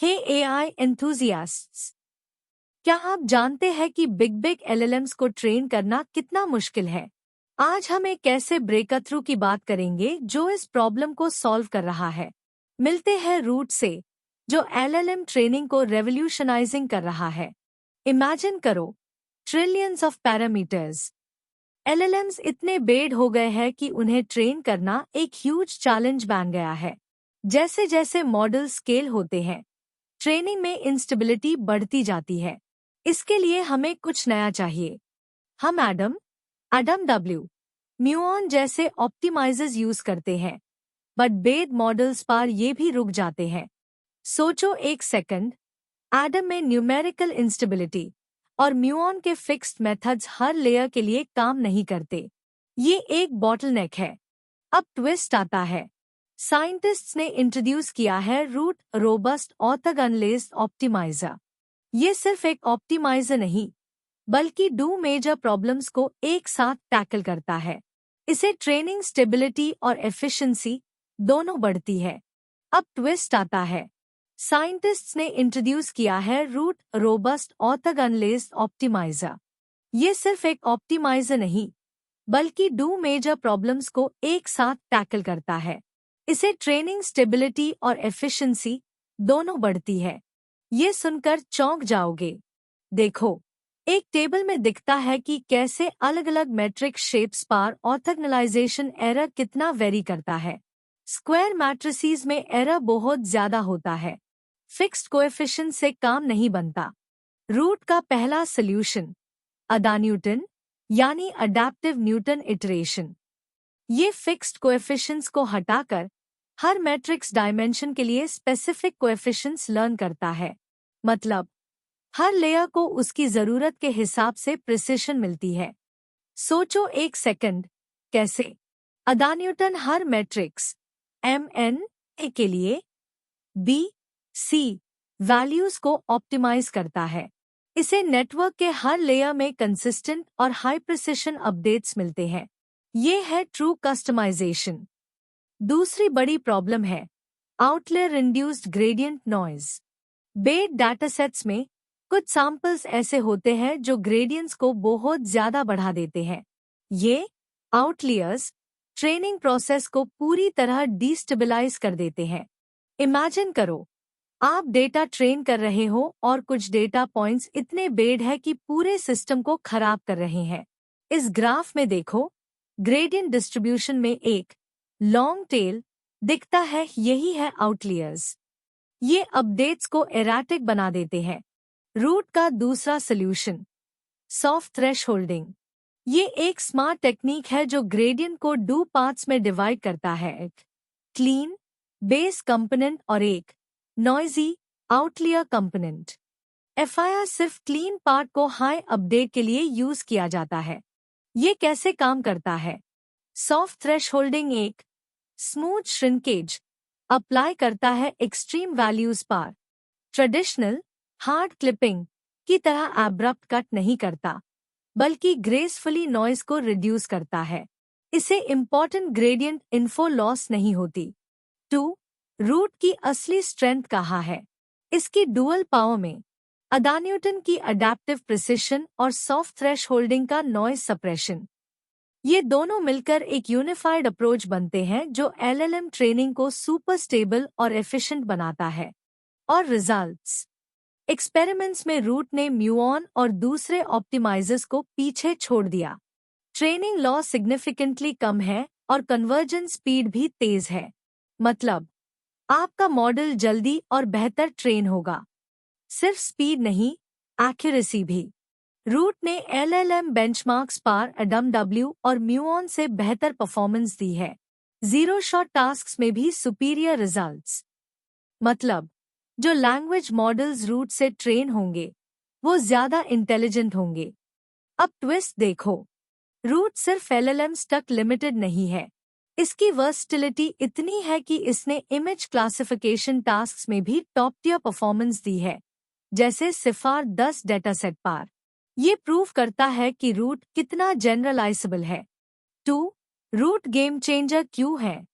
हे AI enthusiasts, क्या आप जानते हैं कि बिग बिग एलएलएम्स को ट्रेन करना कितना मुश्किल है? आज हम एक ऐसे ब्रेकथ्रू की बात करेंगे जो इस प्रॉब्लम को सॉल्व कर रहा है। मिलते हैं रूट से, जो एलएलएम ट्रेनिंग को रेवोल्यूशनाइजिंग कर रहा है। इमेजिन करो, ट्रिलियंस ऑफ पैरामीटर्स। एलएलएम्स इतने बेड हो गए हैं कि उन्हें ट्रेन करना एक ह्यूज चैलेंज बन गया है। जैसे जैसे मॉडल स्केल होते हैं, ट्रेनिंग में इंस्टेबिलिटी बढ़ती जाती है। इसके लिए हमें कुछ नया चाहिए। हम एडम डब्ल्यू म्यूऑन जैसे ऑप्टिमाइजर्स यूज करते हैं, बट बेड मॉडल्स पर ये भी रुक जाते हैं। सोचो एक सेकंड, एडम में न्यूमेरिकल इंस्टेबिलिटी और म्यूऑन के फिक्स्ड मेथड्स हर लेयर के लिए काम नहीं करते। ये एक बॉटलनेक है। अब ट्विस्ट आता है। साइंटिस्ट्स ने इंट्रोड्यूस किया है रूट रोबस्ट ऑर्थोगोनलेस ऑप्टिमाइजर। ये सिर्फ एक ऑप्टिमाइजर नहीं, बल्कि डू मेजर प्रॉब्लम्स को एक साथ टैकल करता है। इसे ट्रेनिंग स्टेबिलिटी और एफिशिएंसी दोनों बढ़ती है। अब ट्विस्ट आता है। साइंटिस्ट्स ने इंट्रोड्यूस किया है रूट रोबस्ट ऑर्थोगोनलेस ऑप्टिमाइजर। ये सिर्फ एक ऑप्टिमाइजर नहीं, बल्कि डू मेजर प्रॉब्लम्स को एक साथ टैकल करता है। इसे ट्रेनिंग स्टेबिलिटी और एफिशिएंसी दोनों बढ़ती है। ये सुनकर चौंक जाओगे। देखो, एक टेबल में दिखता है कि कैसे अलग अलग मैट्रिक शेप्स पर ऑर्थोगोनलाइजेशन एरर कितना वेरी करता है। स्क्वायर मैट्रिसेस में एरर बहुत ज्यादा होता है। फिक्स्ड कोएफिशिएंट से काम नहीं बनता। रूट का पहला सॉल्यूशन, अडा न्यूटन यानी अडैप्टिव न्यूटन इटरेशन। ये फिक्स्ड कोएफिशिएंट्स को हटाकर हर मैट्रिक्स डायमेंशन के लिए स्पेसिफिक कोएफिशिएंट्स लर्न करता है। मतलब, हर लेयर को उसकी जरूरत के हिसाब से प्रिसिशन मिलती है। सोचो एक सेकंड, कैसे अडा न्यूटन हर मैट्रिक्स एम ए के लिए बी सी वैल्यूज को ऑप्टिमाइज करता है। इसे नेटवर्क के हर लेयर में कंसिस्टेंट और हाई प्रिसिशन अपडेट्स मिलते हैं। ये है ट्रू कस्टमाइजेशन। दूसरी बड़ी प्रॉब्लम है outlier induced gradient noise. Bad datasets में कुछ सैंपल्स ऐसे होते हैं जो ग्रेडियंट्स को बहुत ज्यादा बढ़ा देते हैं। ये आउटलियर्स ट्रेनिंग प्रोसेस को पूरी तरह डिस्टेबलाइज कर देते हैं। इमेजिन करो, आप डेटा ट्रेन कर रहे हो और कुछ डेटा पॉइंट्स इतने बेड है कि पूरे सिस्टम को खराब कर रहे हैं। इस ग्राफ में देखो, ग्रेडियंट डिस्ट्रीब्यूशन में एक लॉन्ग टेल दिखता है, यही है आउटलियर्स। ये अपडेट्स को एराटिक बना देते हैं। रूट का दूसरा सॉल्यूशन, सॉफ्ट थ्रेशहोल्डिंग। ये एक स्मार्ट टेक्निक है जो ग्रेडियंट को दो पार्ट्स में डिवाइड करता है, एक क्लीन बेस कंपोनेंट और एक नॉइजी आउटलियर कंपोनेंट। एफआईआर सिर्फ क्लीन पार्ट को हाई अपडेट के लिए यूज किया जाता है। ये कैसे काम करता है? सॉफ्ट थ्रेशहोल्डिंग एक स्मूथ श्रिंकेज अप्लाई करता है एक्सट्रीम वैल्यूज पर। ट्रेडिशनल हार्ड क्लिपिंग की तरह एब्रप्ट कट नहीं करता, बल्कि ग्रेसफुली नॉइज को रिड्यूस करता है। इसे इम्पोर्टेंट ग्रेडियंट इन्फो लॉस नहीं होती। 2. रूट की असली स्ट्रेंथ कहाँ है? इसकी डुअल पावर में अडा न्यूटन की अडैप्टिव प्रिसिशन और सॉफ्ट थ्रेशहोल्डिंग का नॉइज सप्रेशन। ये दोनों मिलकर एक यूनिफाइड अप्रोच बनते हैं जो एलएलएम ट्रेनिंग को सुपर स्टेबल और एफिशिएंट बनाता है। और रिजल्ट्स, एक्सपेरिमेंट्स में रूट ने म्यूऑन और दूसरे ऑप्टिमाइजर्स को पीछे छोड़ दिया। ट्रेनिंग लॉस सिग्निफिकेंटली कम है और कन्वर्जेंस स्पीड भी तेज है। मतलब, आपका मॉडल जल्दी और बेहतर ट्रेन होगा। सिर्फ स्पीड नहीं, एक्यूरेसी भी। रूट ने एलएलएम बेंचमार्क्स पर एडम डब्ल्यू और म्यूऑन से बेहतर परफॉर्मेंस दी है। जीरो शॉट टास्क्स में भी सुपीरियर रिजल्ट्स। मतलब, जो लैंग्वेज मॉडल्स रूट से ट्रेन होंगे वो ज्यादा इंटेलिजेंट होंगे। अब ट्विस्ट देखो, रूट सिर्फ एलएलएम्स तक लिमिटेड नहीं है। इसकी वर्सटिलिटी इतनी है कि इसने इमेज क्लासिफिकेशन टास्क्स में भी टॉप टियर परफॉर्मेंस दी है, जैसे सिफार 10 डेटासेट पर। ये प्रूव करता है कि रूट कितना जनरलाइजेबल है। 2. रूट गेम चेंजर क्यों है?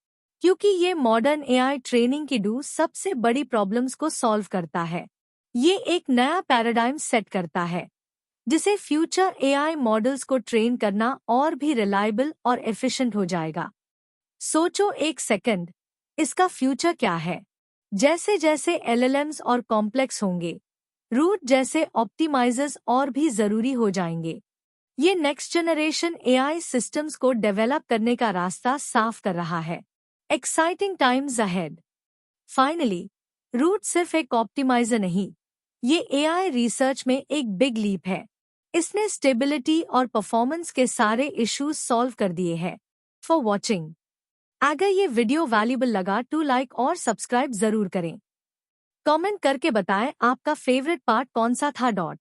क्योंकि ये मॉडर्न एआई ट्रेनिंग की सबसे बड़ी प्रॉब्लम्स को सॉल्व करता है। ये एक नया पैराडाइम सेट करता है जिसे फ्यूचर एआई मॉडल्स को ट्रेन करना और भी रिलायबल और एफिशिएंट हो जाएगा। सोचो एक सेकंड, इसका फ्यूचर क्या है? जैसे जैसे एलएलएम्स और कॉम्प्लेक्स होंगे, रूट जैसे ऑप्टिमाइजर्स और भी जरूरी हो जाएंगे। ये नेक्स्ट जनरेशन एआई सिस्टम्स को डेवलप करने का रास्ता साफ कर रहा है। Exciting times ahead. Finally, root सिर्फ एक ऑप्टिमाइजर नहीं, ये एआई रिसर्च में एक बिग लीप है। इसने स्टेबिलिटी और परफॉर्मेंस के सारे इश्यूज सॉल्व कर दिए हैं। For watching. अगर ये वीडियो वैल्यूबल लगा तो लाइक और सब्सक्राइब जरूर करें। कमेंट करके बताएं आपका फेवरेट पार्ट कौन सा था।